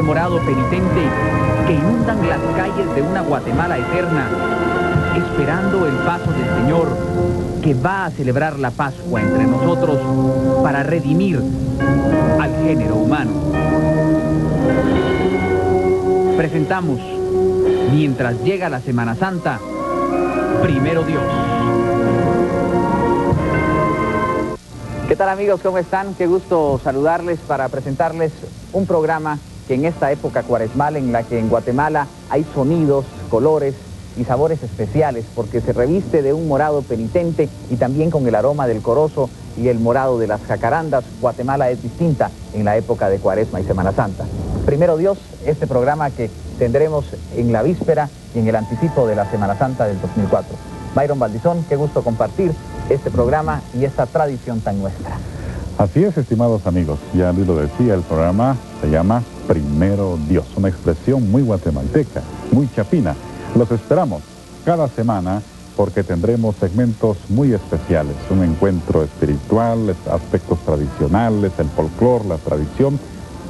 de morado penitente que inundan las calles de una Guatemala eterna, esperando el paso del Señor, que va a celebrar la Pascua entre nosotros para redimir al género humano. Presentamos, mientras llega la Semana Santa, Primero Dios. ¿Qué tal, amigos? ¿Cómo están? Qué gusto saludarles para presentarles un programa que en esta época cuaresmal, en la que en Guatemala hay sonidos, colores y sabores especiales, porque se reviste de un morado penitente y también con el aroma del corozo y el morado de las jacarandas. Guatemala es distinta en la época de Cuaresma y Semana Santa. Primero Dios, este programa que tendremos en la víspera y en el anticipo de la Semana Santa del 2004. Byron Valdizón, qué gusto compartir este programa y esta tradición tan nuestra. Así es, estimados amigos, ya Luis lo decía, el programa se llama Primero Dios, una expresión muy guatemalteca, muy chapina. Los esperamos cada semana porque tendremos segmentos muy especiales, un encuentro espiritual, aspectos tradicionales, el folclore, la tradición,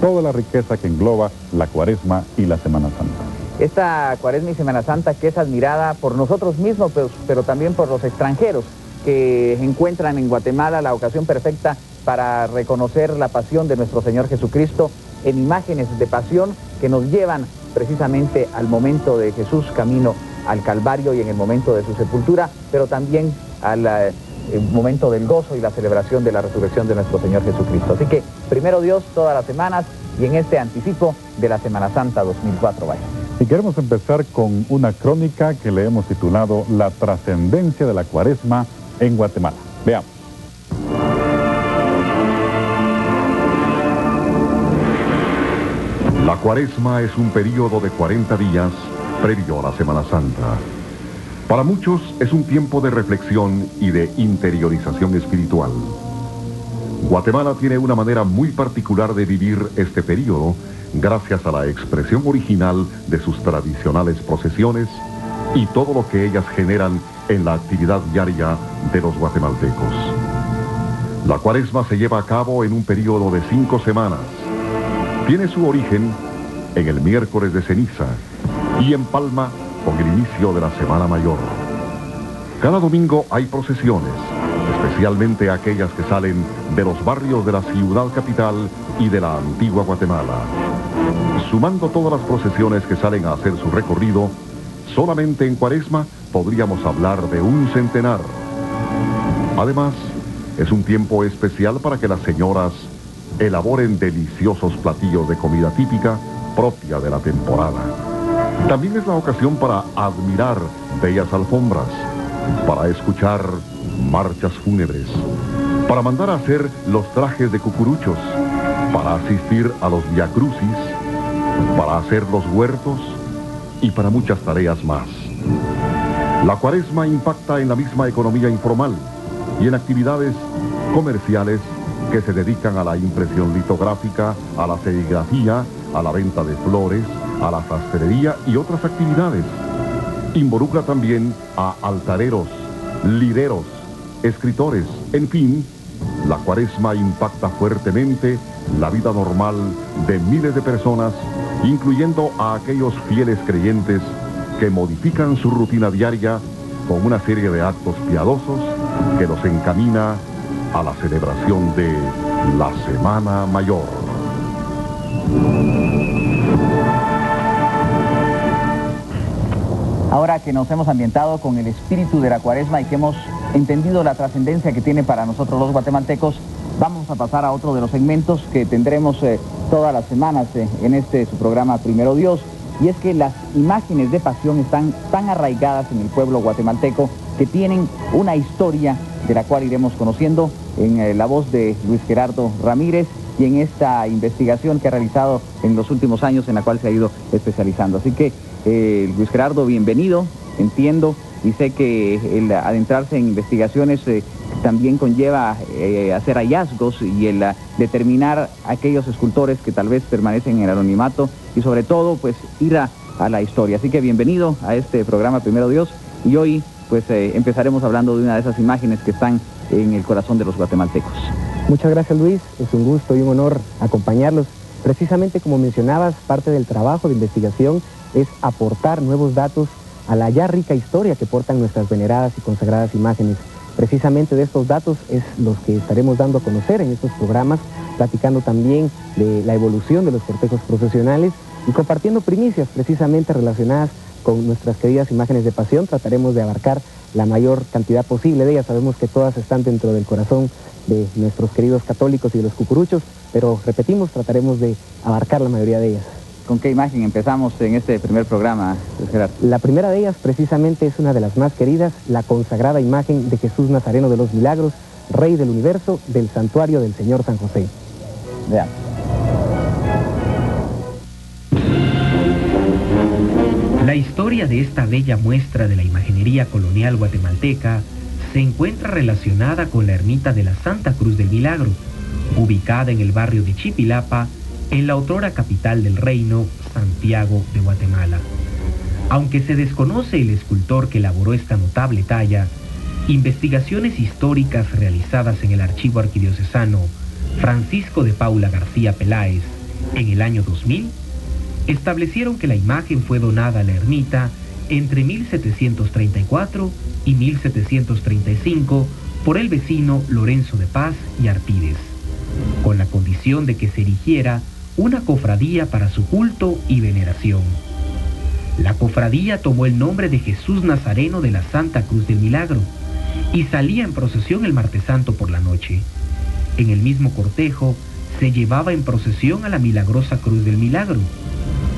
toda la riqueza que engloba la Cuaresma y la Semana Santa. Esta Cuaresma y Semana Santa que es admirada por nosotros mismos, pero también por los extranjeros que encuentran en Guatemala la ocasión perfecta para reconocer la pasión de nuestro Señor Jesucristo en imágenes de pasión que nos llevan precisamente al momento de Jesús camino al Calvario y en el momento de su sepultura, pero también al momento del gozo y la celebración de la resurrección de nuestro Señor Jesucristo. Así que, Primero Dios, todas las semanas y en este anticipo de la Semana Santa 2004. Vaya. Y queremos empezar con una crónica que le hemos titulado La trascendencia de la Cuaresma en Guatemala. Veamos. La Cuaresma es un período de 40 días previo a la Semana Santa. Para muchos es un tiempo de reflexión y de interiorización espiritual. Guatemala tiene una manera muy particular de vivir este período gracias a la expresión original de sus tradicionales procesiones y todo lo que ellas generan en la actividad diaria de los guatemaltecos. La Cuaresma se lleva a cabo en un período de 5 semanas. Tiene su origen en el miércoles de ceniza y empalma con el inicio de la Semana Mayor. Cada domingo hay procesiones, especialmente aquellas que salen de los barrios de la ciudad capital y de la antigua Guatemala. Sumando todas las procesiones que salen a hacer su recorrido, solamente en Cuaresma podríamos hablar de un centenar. Además, es un tiempo especial para que las señoras elaboren deliciosos platillos de comida típica propia de la temporada. También es la ocasión para admirar bellas alfombras, para escuchar marchas fúnebres, para mandar a hacer los trajes de cucuruchos, para asistir a los viacrucis, para hacer los huertos y para muchas tareas más. La Cuaresma impacta en la misma economía informal y en actividades comerciales que se dedican a la impresión litográfica, a la serigrafía, a la venta de flores, a la sastrería y otras actividades. Involucra también a altareros, lireros, escritores, en fin, la Cuaresma impacta fuertemente la vida normal de miles de personas, incluyendo a aquellos fieles creyentes que modifican su rutina diaria con una serie de actos piadosos que los encamina a la celebración de la Semana Mayor. Ahora que nos hemos ambientado con el espíritu de la Cuaresma y que hemos entendido la trascendencia que tiene para nosotros los guatemaltecos, vamos a pasar a otro de los segmentos que tendremos todas las semanas en este su programa Primero Dios, y es que las imágenes de pasión están tan arraigadas en el pueblo guatemalteco que tienen una historia de la cual iremos conociendo en la voz de Luis Gerardo Ramírez y en esta investigación que ha realizado en los últimos años, en la cual se ha ido especializando. Así que, Luis Gerardo, bienvenido. Entiendo y sé que el adentrarse en investigaciones también conlleva hacer hallazgos y el determinar aquellos escultores que tal vez permanecen en el anonimato y sobre todo pues ir a la historia. Así que bienvenido a este programa Primero Dios, y hoy pues empezaremos hablando de una de esas imágenes que están en el corazón de los guatemaltecos. Muchas gracias, Luis, es un gusto y un honor acompañarlos Precisamente como mencionabas, parte del trabajo de investigación es aportar nuevos datos a la ya rica historia que portan nuestras veneradas y consagradas imágenes. Precisamente de estos datos es los que estaremos dando a conocer en estos programas, platicando también de la evolución de los cortejos procesionales y compartiendo primicias precisamente relacionadas con nuestras queridas imágenes de pasión. Trataremos de abarcar la mayor cantidad posible de ellas. Sabemos que todas están dentro del corazón de nuestros queridos católicos y de los cucuruchos, pero repetimos, trataremos de abarcar la mayoría de ellas. ¿Con qué imagen empezamos en este primer programa, Gerardo? La primera de ellas precisamente es una de las más queridas, la consagrada imagen de Jesús Nazareno de los Milagros, Rey del Universo, del Santuario del Señor San José. Veamos. La historia de esta bella muestra de la imaginería colonial guatemalteca se encuentra relacionada con la ermita de la Santa Cruz del Milagro, ubicada en el barrio de Chipilapa, en la otrora capital del reino, Santiago de Guatemala. Aunque se desconoce el escultor que elaboró esta notable talla, investigaciones históricas realizadas en el archivo arquidiocesano Francisco de Paula García Peláez en el año 2000, establecieron que la imagen fue donada a la ermita entre 1734 y 1735 por el vecino Lorenzo de Paz y Artides, con la condición de que se erigiera una cofradía para su culto y veneración. La cofradía tomó el nombre de Jesús Nazareno de la Santa Cruz del Milagro y salía en procesión el martes santo por la noche. En el mismo cortejo se llevaba en procesión a la milagrosa Cruz del Milagro,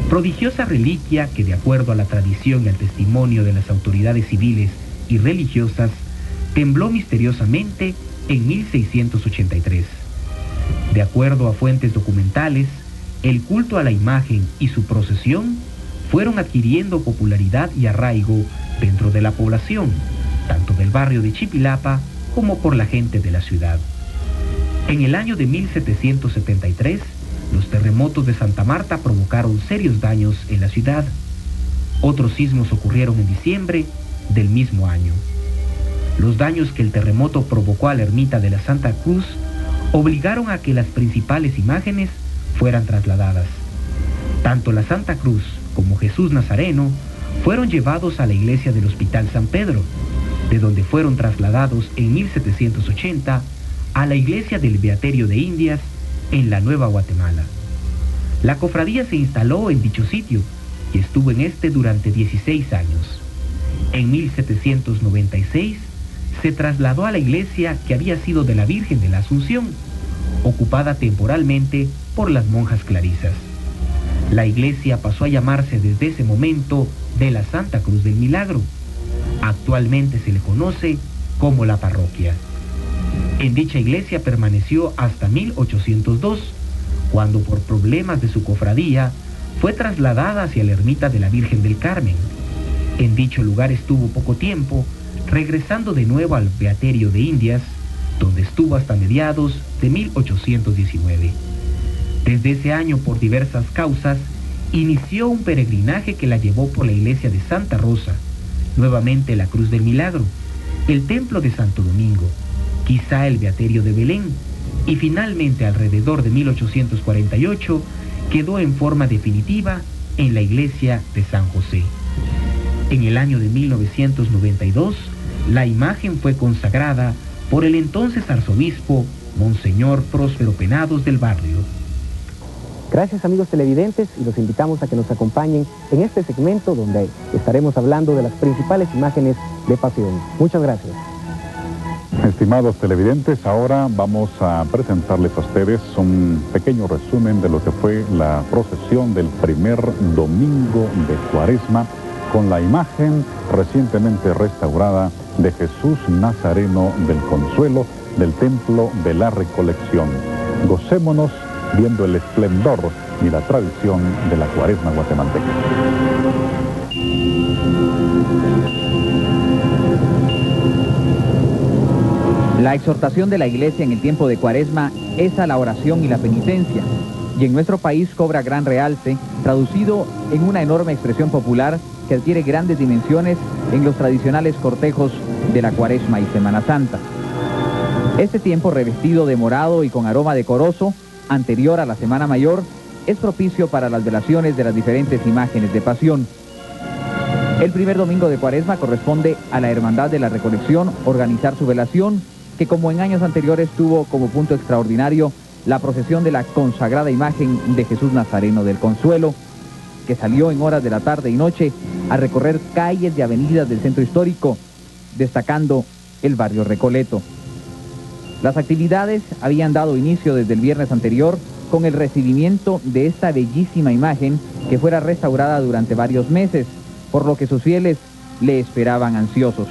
prodigiosa reliquia que, de acuerdo a la tradición y al testimonio de las autoridades civiles y religiosas, tembló misteriosamente en 1683. De acuerdo a fuentes documentales, el culto a la imagen y su procesión fueron adquiriendo popularidad y arraigo dentro de la población, tanto del barrio de Chipilapa como por la gente de la ciudad. En el año de 1773, los terremotos de Santa Marta provocaron serios daños en la ciudad. Otros sismos ocurrieron en diciembre del mismo año. Los daños que el terremoto provocó a la ermita de la Santa Cruz obligaron a que las principales imágenes fueran trasladadas. Tanto la Santa Cruz como Jesús Nazareno fueron llevados a la iglesia del Hospital San Pedro, de donde fueron trasladados en 1780 a la iglesia del Beaterio de Indias en la Nueva Guatemala. La cofradía se instaló en dicho sitio y estuvo en este durante 16 años. En 1796 se trasladó a la iglesia que había sido de la Virgen de la Asunción, ocupada temporalmente por las monjas clarisas. La iglesia pasó a llamarse desde ese momento de la Santa Cruz del Milagro. Actualmente se le conoce como la parroquia. En dicha iglesia permaneció hasta 1802, cuando por problemas de su cofradía fue trasladada hacia la ermita de la Virgen del Carmen. En dicho lugar estuvo poco tiempo, regresando de nuevo al Beaterio de Indias, donde estuvo hasta mediados de 1819. Desde ese año, por diversas causas, inició un peregrinaje que la llevó por la iglesia de Santa Rosa, nuevamente la Cruz del Milagro, el templo de Santo Domingo, quizá el Beaterio de Belén, y finalmente alrededor de 1848 quedó en forma definitiva en la iglesia de San José. En el año de 1992, la imagen fue consagrada por el entonces arzobispo Monseñor Próspero Penados del Barrio. Gracias, amigos televidentes, y los invitamos a que nos acompañen en este segmento donde estaremos hablando de las principales imágenes de pasión. Muchas gracias. Estimados televidentes, ahora vamos a presentarles a ustedes un pequeño resumen de lo que fue la procesión del primer domingo de Cuaresma con la imagen recientemente restaurada de Jesús Nazareno del Consuelo del Templo de la Recolección. Gocémonos viendo el esplendor y la tradición de la Cuaresma guatemalteca. La exhortación de la Iglesia en el tiempo de Cuaresma es a la oración y la penitencia, y en nuestro país cobra gran realce, traducido en una enorme expresión popular que adquiere grandes dimensiones en los tradicionales cortejos de la Cuaresma y Semana Santa. Este tiempo, revestido de morado y con aroma decoroso, anterior a la Semana Mayor, es propicio para las velaciones de las diferentes imágenes de pasión. El primer domingo de Cuaresma corresponde a la Hermandad de la Recolección organizar su velación, que como en años anteriores tuvo como punto extraordinario la procesión de la consagrada imagen de Jesús Nazareno del Consuelo, que salió en horas de la tarde y noche a recorrer calles y avenidas del centro histórico, destacando el barrio Recoleto. Las actividades habían dado inicio desde el viernes anterior con el recibimiento de esta bellísima imagen que fuera restaurada durante varios meses, por lo que sus fieles le esperaban ansiosos.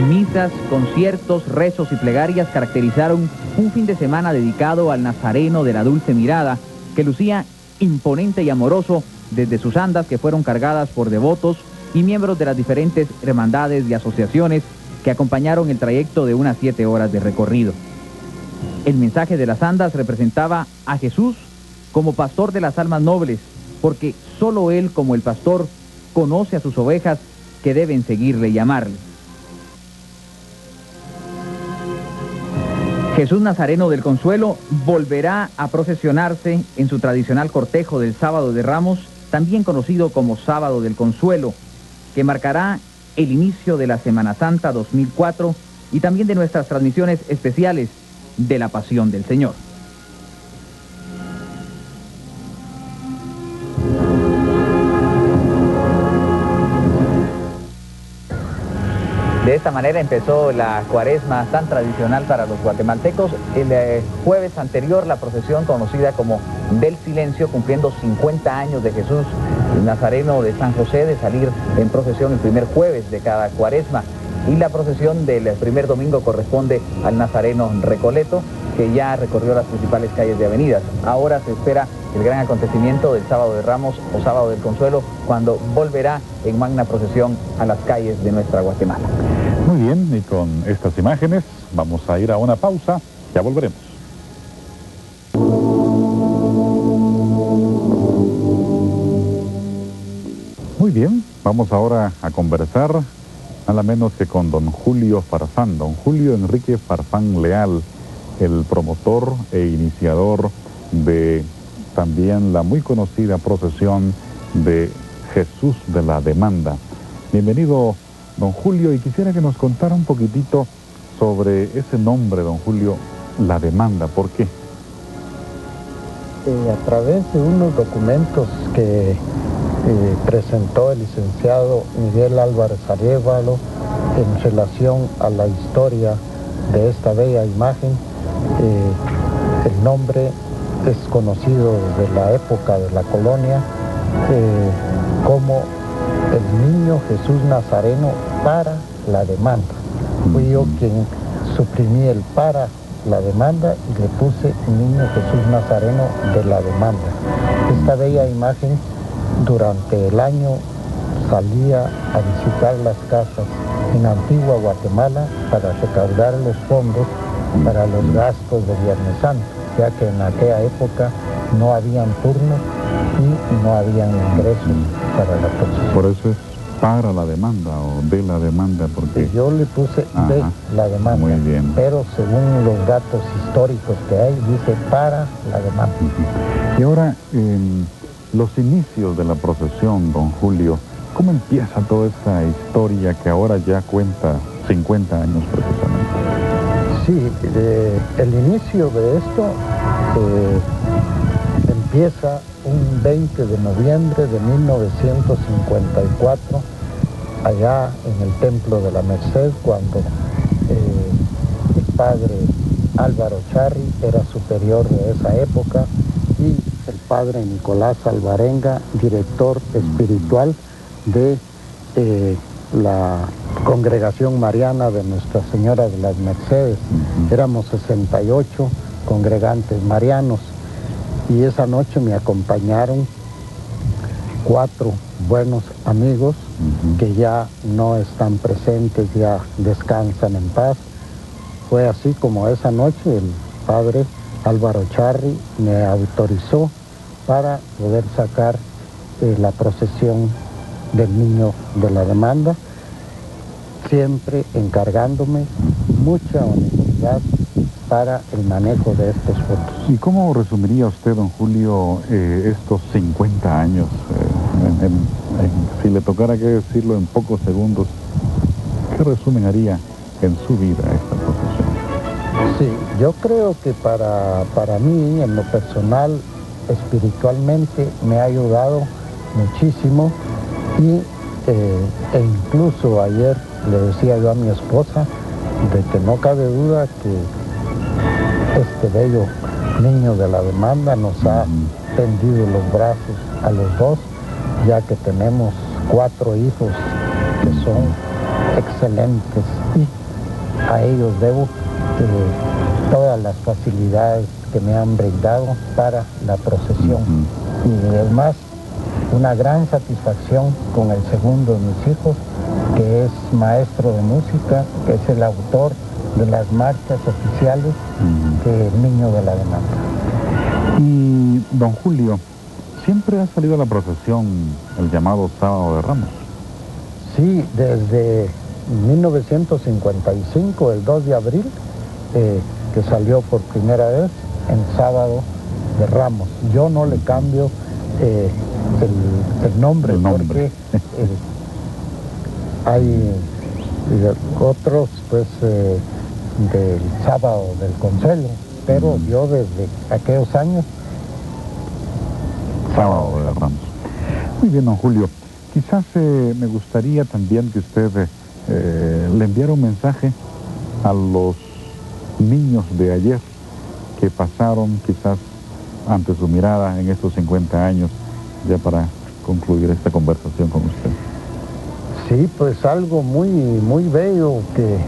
Misas, conciertos, rezos y plegarias caracterizaron un fin de semana dedicado al Nazareno de la Dulce Mirada, que lucía imponente y amoroso desde sus andas, que fueron cargadas por devotos y miembros de las diferentes hermandades y asociaciones que acompañaron el trayecto de unas 7 horas de recorrido. El mensaje de las andas representaba a Jesús como pastor de las almas nobles, porque solo Él, como el pastor, conoce a sus ovejas que deben seguirle y amarle. Jesús Nazareno del Consuelo volverá a procesionarse en su tradicional cortejo del Sábado de Ramos, también conocido como Sábado del Consuelo, que marcará el inicio de la Semana Santa 2004 y también de nuestras transmisiones especiales de la Pasión del Señor. De esta manera empezó la Cuaresma tan tradicional para los guatemaltecos. El jueves anterior la procesión conocida como del Silencio, cumpliendo 50 años de Jesús Nazareno de San José, de salir en procesión el primer jueves de cada Cuaresma. Y la procesión del primer domingo corresponde al Nazareno Recoleto, que ya recorrió las principales calles de avenidas. Ahora se espera el gran acontecimiento del Sábado de Ramos o Sábado del Consuelo, cuando volverá en magna procesión a las calles de nuestra Guatemala. Muy bien, y con estas imágenes vamos a ir a una pausa, ya volveremos. Muy bien, vamos ahora a conversar nada menos que con don Julio Farfán, don Julio Enrique Farfán Leal, el promotor e iniciador de también la muy conocida procesión de Jesús de la Demanda. Bienvenido, don Julio, y quisiera que nos contara un poquitito sobre ese nombre, don Julio, La Demanda. ¿Por qué? A través de unos documentos que presentó el licenciado Miguel Álvarez Arévalo en relación a la historia de esta bella imagen, el nombre es conocido desde la época de la colonia como el Niño Jesús Nazareno para la Demanda. Fui yo quien suprimí el para la demanda y le puse Niño Jesús Nazareno de la Demanda. Esta bella imagen durante el año salía a visitar las casas en Antigua Guatemala para recaudar los fondos para los gastos de Viernes Santo, ya que en aquella época no habían turnos y no habían ingresos para la procesión. Por eso es para la demanda o de la demanda, porque yo le puse de la demanda. Muy bien. Pero según los datos históricos que hay, dice para la demanda. Y ahora, los inicios de la procesión, don Julio, ¿cómo empieza toda esta historia que ahora ya cuenta 50 años precisamente? Sí, el inicio de esto empieza un 20 de noviembre de 1954, allá en el Templo de la Merced, cuando el padre Álvaro Charri era superior de esa época y el padre Nicolás Alvarenga, director espiritual de la Congregación Mariana de Nuestra Señora de las Mercedes. Éramos 68 congregantes marianos. Y esa noche me acompañaron 4 buenos amigos que ya no están presentes, ya descansan en paz. Fue así como esa noche el padre Álvaro Charri me autorizó para poder sacar la procesión del Niño de la Demanda, siempre encargándome mucha honestidad para el manejo de estos fondos. ¿Y cómo resumiría usted, don Julio, estos 50 años? Si le tocara que decirlo en pocos segundos, ¿qué resumen haría en su vida esta procesión? Sí, yo creo que para mí, en lo personal, espiritualmente, me ha ayudado muchísimo e incluso ayer le decía yo a mi esposa de que no cabe duda que este bello niño de la demanda nos ha tendido los brazos a los dos, ya que tenemos 4 hijos que son excelentes y a ellos debo todas las facilidades que me han brindado para la procesión. Y además una gran satisfacción con el segundo de mis hijos, que es maestro de música, que es el autor de las marchas oficiales del Niño de la Demanda. Y don Julio, ¿siempre ha salido a la procesión el llamado Sábado de Ramos? Sí, desde 1955, el 2 de abril, que salió por primera vez en Sábado de Ramos. Yo no le cambio el nombre porque hay otros pues del Sábado del Consuelo, pero yo desde aquellos años Sábado de Ramos. Muy bien, don Julio. Quizás me gustaría también que usted le enviara un mensaje a los niños de ayer que pasaron quizás ante su mirada en estos 50 años, ya para concluir esta conversación con usted. Sí, pues algo muy bello que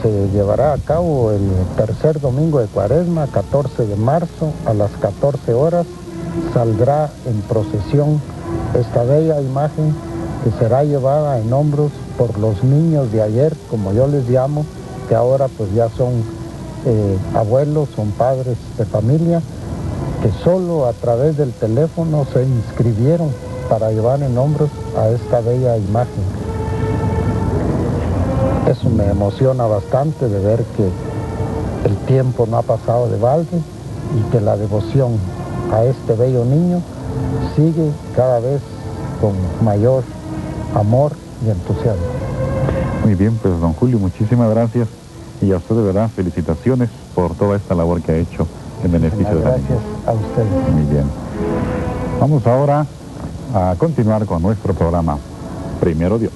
se llevará a cabo el tercer domingo de Cuaresma, 14 de marzo, a las 14 horas, saldrá en procesión esta bella imagen que será llevada en hombros por los niños de ayer, como yo les llamo, que ahora pues ya son abuelos, son padres de familia, que solo a través del teléfono se inscribieron para llevar en hombros a esta bella imagen. Eso me emociona bastante de ver que el tiempo no ha pasado de balde y que la devoción a este bello niño sigue cada vez con mayor amor y entusiasmo. Muy bien, pues don Julio, muchísimas gracias y a usted de verdad felicitaciones por toda esta labor que ha hecho en beneficio de la niña. Gracias a ustedes. Muy bien. Vamos ahora a continuar con nuestro programa Primero Dios.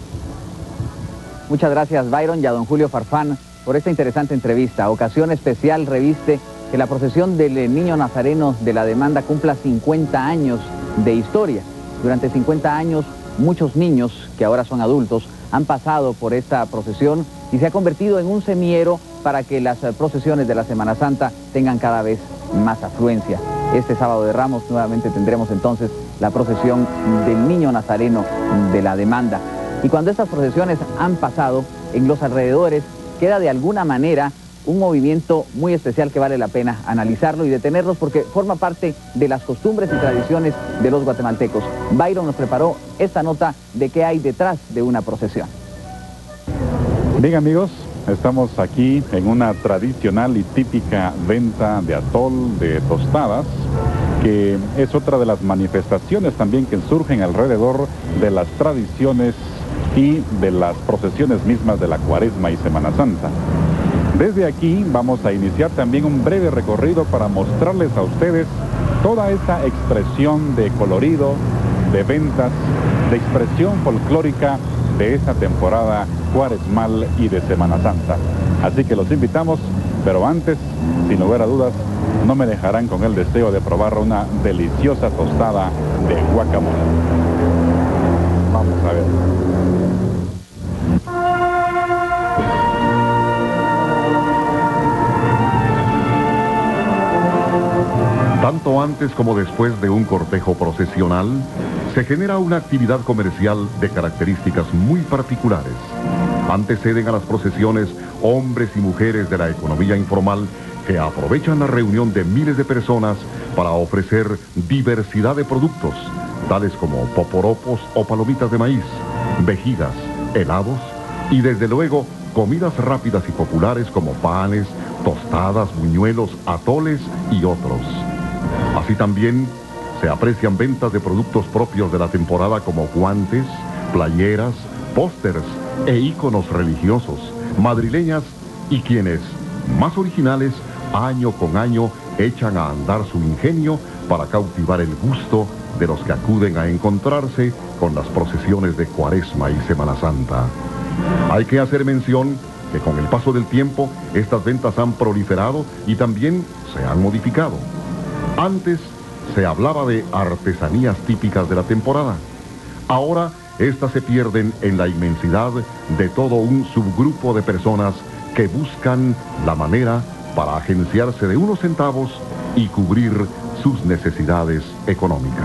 Muchas gracias, Byron, y a don Julio Farfán por esta interesante entrevista. Ocasión especial reviste que la procesión del Niño Nazareno de la Demanda cumpla 50 años de historia. Durante 50 años, muchos niños, que ahora son adultos, han pasado por esta procesión y se ha convertido en un semillero para que las procesiones de la Semana Santa tengan cada vez más afluencia. Este Sábado de Ramos nuevamente tendremos entonces la procesión del Niño Nazareno de la Demanda. Y cuando estas procesiones han pasado, en los alrededores queda de alguna manera un movimiento muy especial que vale la pena analizarlo y detenerlos porque forma parte de las costumbres y tradiciones de los guatemaltecos. Byron nos preparó esta nota de qué hay detrás de una procesión. Bien, amigos, estamos aquí en una tradicional y típica venta de atol, de tostadas, que es otra de las manifestaciones también que surgen alrededor de las tradiciones y de las procesiones mismas de la Cuaresma y Semana Santa. Desde aquí vamos a iniciar también un breve recorrido para mostrarles a ustedes toda esa expresión de colorido, de ventas, de expresión folclórica de esta temporada cuaresmal y de Semana Santa. Así que los invitamos, pero antes, sin lugar a dudas, no me dejarán con el deseo de probar una deliciosa tostada de guacamole. Vamos a ver. Tanto antes como después de un cortejo procesional, se genera una actividad comercial de características muy particulares. Anteceden a las procesiones hombres y mujeres de la economía informal que aprovechan la reunión de miles de personas para ofrecer diversidad de productos, tales como poporopos o palomitas de maíz, vejigas, helados y desde luego comidas rápidas y populares como panes, tostadas, buñuelos, atoles y otros. Así también se aprecian ventas de productos propios de la temporada como guantes, playeras, pósters e íconos religiosos, madrileñas y quienes, más originales, año con año echan a andar su ingenio para cautivar el gusto de los que acuden a encontrarse con las procesiones de Cuaresma y Semana Santa. Hay que hacer mención que con el paso del tiempo estas ventas han proliferado y también se han modificado. Antes se hablaba de artesanías típicas de la temporada. Ahora estas se pierden en la inmensidad de todo un subgrupo de personas que buscan la manera para agenciarse de unos centavos y cubrir sus necesidades económicas.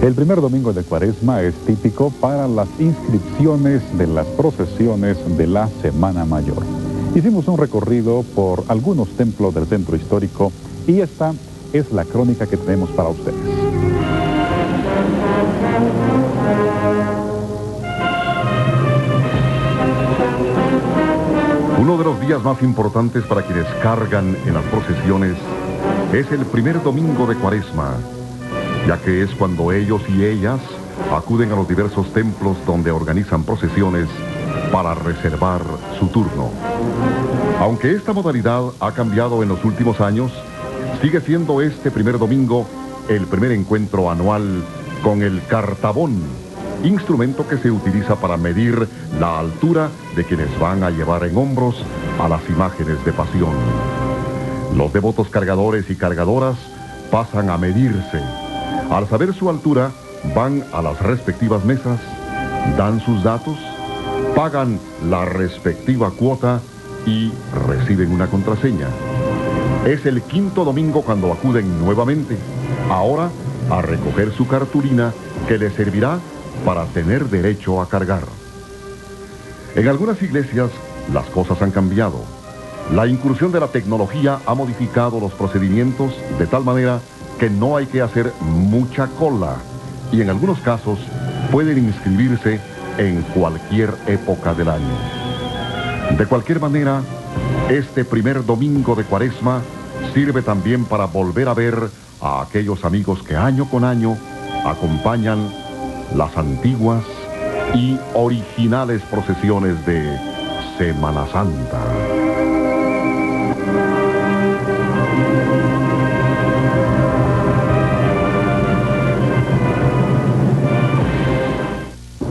El primer domingo de Cuaresma es típico para las inscripciones de las procesiones de la Semana Mayor. Hicimos un recorrido por algunos templos del centro histórico y esta es la crónica que tenemos para ustedes. Uno de los días más importantes para quienes cargan en las procesiones es el primer domingo de Cuaresma, ya que es cuando ellos y ellas acuden a los diversos templos donde organizan procesiones para reservar su turno. Aunque esta modalidad ha cambiado en los últimos años, sigue siendo este primer domingo el primer encuentro anual con el cartabón, instrumento que se utiliza para medir la altura de quienes van a llevar en hombros a las imágenes de pasión. Los devotos cargadores y cargadoras pasan a medirse. Al saber su altura, van a las respectivas mesas, dan sus datos, pagan la respectiva cuota y reciben una contraseña. Es el quinto domingo cuando acuden nuevamente, ahora a recoger su cartulina que les servirá para tener derecho a cargar. En algunas iglesias las cosas han cambiado. La incursión de la tecnología ha modificado los procedimientos de tal manera que no hay que hacer mucha cola y en algunos casos pueden inscribirse en cualquier época del año. De cualquier manera, este primer domingo de Cuaresma sirve también para volver a ver a aquellos amigos que año con año acompañan las antiguas y originales procesiones de Semana Santa.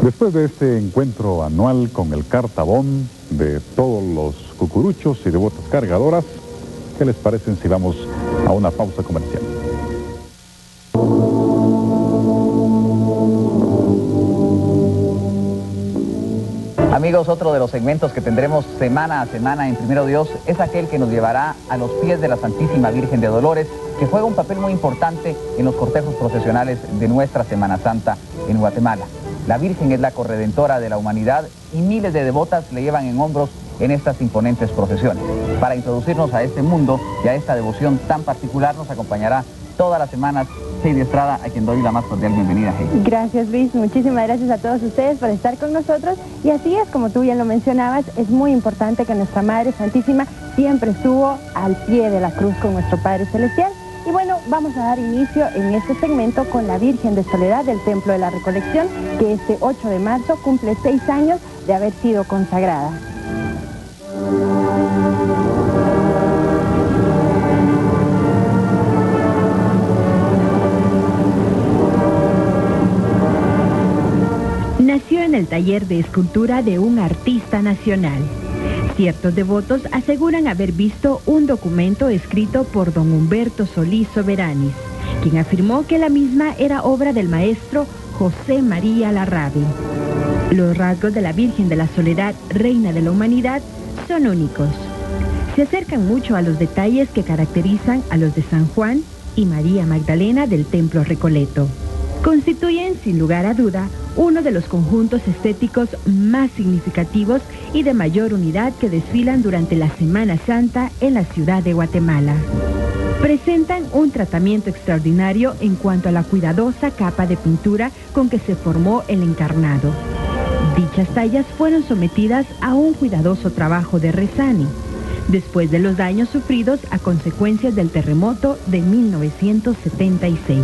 Después de este encuentro anual con el cartabón de todos los cucuruchos y devotas cargadoras, ¿qué les parecen si vamos a una pausa comercial? Amigos, otro de los segmentos que tendremos semana a semana en Primero Dios es aquel que nos llevará a los pies de la Santísima Virgen de Dolores, que juega un papel muy importante en los cortejos procesionales de nuestra Semana Santa en Guatemala. La Virgen es la corredentora de la humanidad y miles de devotas le llevan en hombros en estas imponentes procesiones. Para introducirnos a este mundo y a esta devoción tan particular nos acompañará todas las semanas Heidi Estrada, a quien doy la más cordial bienvenida, Heidi. Gracias, Luis. Muchísimas gracias a todos ustedes por estar con nosotros. Y así es, como tú bien lo mencionabas, es muy importante que nuestra Madre Santísima siempre estuvo al pie de la cruz con nuestro Padre Celestial. Y bueno, vamos a dar inicio en este segmento con la Virgen de Soledad del Templo de la Recolección, que este 8 de marzo cumple 6 años de haber sido consagrada. Nació en el taller de escultura de un artista nacional. Ciertos devotos aseguran haber visto un documento escrito por don Humberto Solís Soberanis, quien afirmó que la misma era obra del maestro José María Larrabe. Los rasgos de la Virgen de la Soledad, Reina de la Humanidad, son únicos. Se acercan mucho a los detalles que caracterizan a los de San Juan y María Magdalena del Templo Recoleto. Constituyen, sin lugar a duda, uno de los conjuntos estéticos más significativos y de mayor unidad que desfilan durante la Semana Santa en la ciudad de Guatemala. presentan un tratamiento extraordinario en cuanto a la cuidadosa capa de pintura con que se formó el encarnado. Dichas tallas fueron sometidas a un cuidadoso trabajo de Rezani, después de los daños sufridos a consecuencias del terremoto de 1976.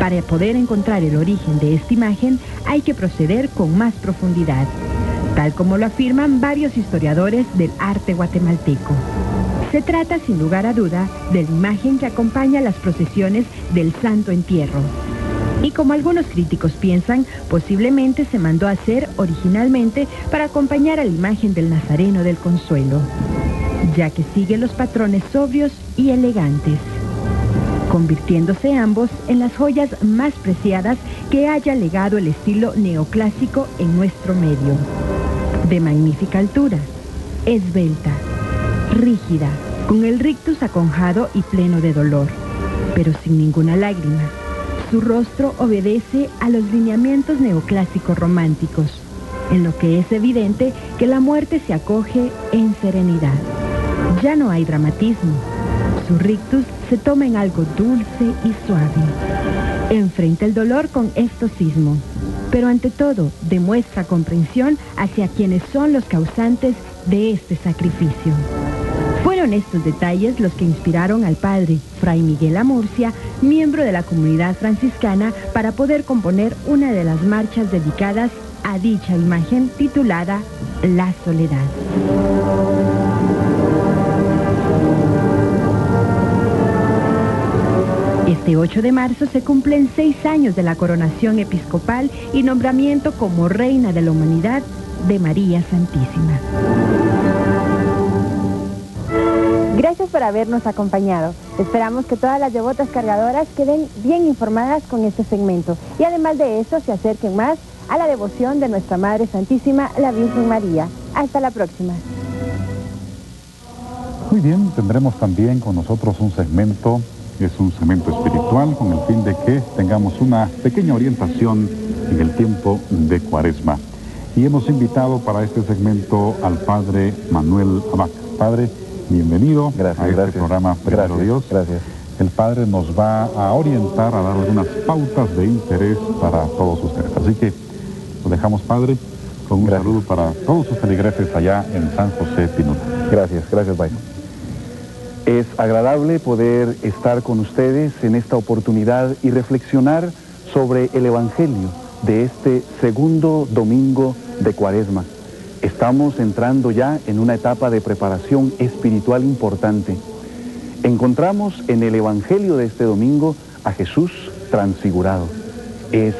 Para poder encontrar el origen de esta imagen, hay que proceder con más profundidad, tal como lo afirman varios historiadores del arte guatemalteco. Se trata, sin lugar a duda, de la imagen que acompaña las procesiones del Santo Entierro. Y como algunos críticos piensan, posiblemente se mandó a hacer originalmente para acompañar a la imagen del Nazareno del Consuelo, ya que sigue los patrones sobrios y elegantes, convirtiéndose ambos en las joyas más preciadas que haya legado el estilo neoclásico en nuestro medio. De magnífica altura, esbelta, rígida, con el rictus aconjado y pleno de dolor, pero sin ninguna lágrima. Su rostro obedece a los lineamientos neoclásicos románticos, en lo que es evidente que la muerte se acoge en serenidad. Ya no hay dramatismo. Su rictus se toma en algo dulce y suave. Enfrenta el dolor con estoicismo, pero ante todo demuestra comprensión hacia quienes son los causantes de este sacrificio. Fueron estos detalles los que inspiraron al padre Fray Miguel Amurcia, miembro de la comunidad franciscana, para poder componer una de las marchas dedicadas a dicha imagen titulada La Soledad. Este 8 de marzo se cumplen 6 años de la coronación episcopal y nombramiento como Reina de la Humanidad de María Santísima. Gracias por habernos acompañado. Esperamos que todas las devotas cargadoras queden bien informadas con este segmento y además de eso se acerquen más a la devoción de nuestra Madre Santísima, la Virgen María. Hasta la próxima. Muy bien, tendremos también con nosotros un segmento, es un segmento espiritual con el fin de que tengamos una pequeña orientación en el tiempo de Cuaresma. Y hemos invitado para este segmento al Padre Manuel Abad. Padre, bienvenido a este programa Primero Dios. Gracias. El Padre nos va a orientar, a dar algunas pautas de interés para todos ustedes. Así que lo dejamos, Padre, con un saludo para todos sus feligreses allá en San José Pinuta. Gracias, Byron. Es agradable poder estar con ustedes en esta oportunidad y reflexionar sobre el Evangelio de este segundo domingo de Cuaresma. Estamos entrando ya en una etapa de preparación espiritual importante. Encontramos en el Evangelio de este domingo a Jesús transfigurado. Es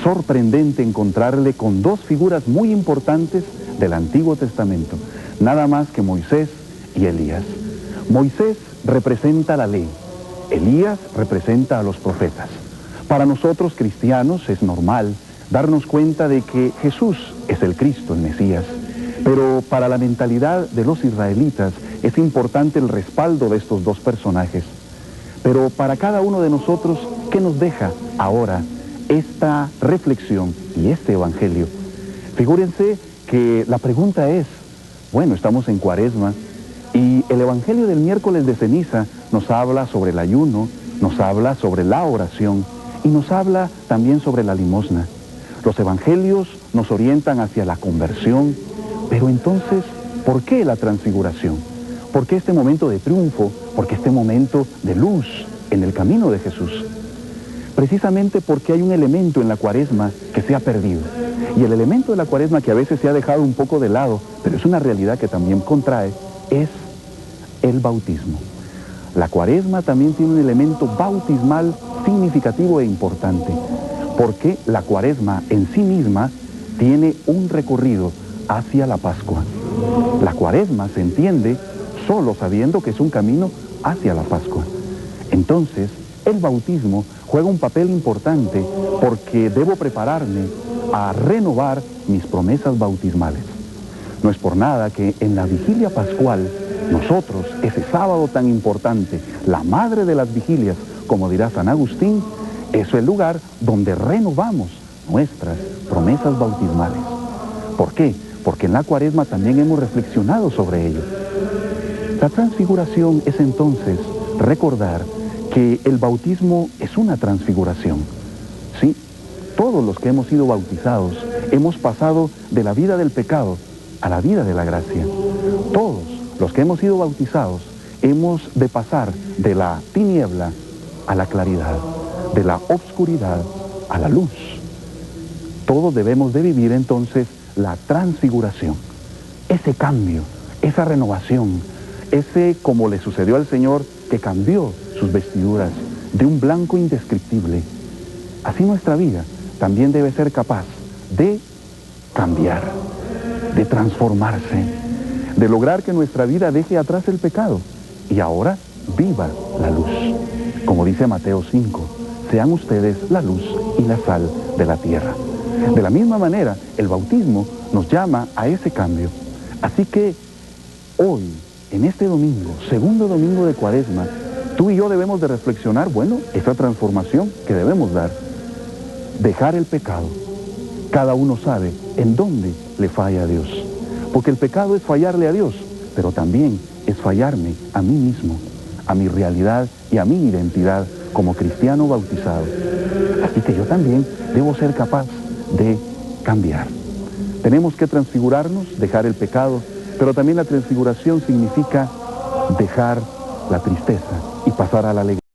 sorprendente encontrarle con dos figuras muy importantes del Antiguo Testamento, nada más que Moisés y Elías. Moisés representa la ley, Elías representa a los profetas. Para nosotros cristianos es normal darnos cuenta de que Jesús es el Cristo, el Mesías. Pero para la mentalidad de los israelitas es importante el respaldo de estos dos personajes. Pero para cada uno de nosotros, ¿qué nos deja ahora esta reflexión y este Evangelio? Figúrense que la pregunta es, bueno, estamos en Cuaresma y el Evangelio del miércoles de ceniza nos habla sobre el ayuno, nos habla sobre la oración y nos habla también sobre la limosna. Los evangelios nos orientan hacia la conversión, pero entonces, ¿por qué la transfiguración? ¿Por qué este momento de triunfo? ¿Por qué este momento de luz en el camino de Jesús? Precisamente porque hay un elemento en la Cuaresma que se ha perdido. Y el elemento de la Cuaresma que a veces se ha dejado un poco de lado, pero es una realidad que también contrae, es el bautismo. La Cuaresma también tiene un elemento bautismal significativo e importante, porque la Cuaresma en sí misma tiene un recorrido hacia la Pascua. La Cuaresma se entiende solo sabiendo que es un camino hacia la Pascua. Entonces, el bautismo juega un papel importante porque debo prepararme a renovar mis promesas bautismales. No es por nada que en la vigilia pascual, nosotros, ese sábado tan importante, la madre de las vigilias, como dirá San Agustín, es el lugar donde renovamos nuestras promesas bautismales. ¿Por qué? Porque en la Cuaresma también hemos reflexionado sobre ello. La transfiguración es entonces recordar que el bautismo es una transfiguración. Sí, todos los que hemos sido bautizados hemos pasado de la vida del pecado a la vida de la gracia. Todos los que hemos sido bautizados hemos de pasar de la tiniebla a la claridad, de la obscuridad a la luz. Todos debemos de vivir entonces la transfiguración, ese cambio, esa renovación, ese como le sucedió al Señor que cambió sus vestiduras de un blanco indescriptible. Así nuestra vida también debe ser capaz de cambiar, de transformarse, de lograr que nuestra vida deje atrás el pecado y ahora viva la luz. Como dice Mateo 5, sean ustedes la luz y la sal de la tierra. De la misma manera, el bautismo nos llama a ese cambio. Así que hoy, en este domingo, segundo domingo de Cuaresma, tú y yo debemos de reflexionar, bueno, esa transformación que debemos dar. Dejar el pecado. Cada uno sabe en dónde le falla a Dios. Porque el pecado es fallarle a Dios, pero también es fallarme a mí mismo, a mi realidad y a mi identidad como cristiano bautizado. Así que yo también debo ser capaz de cambiar. Tenemos que transfigurarnos, dejar el pecado, pero también la transfiguración significa dejar la tristeza y pasar a la alegría.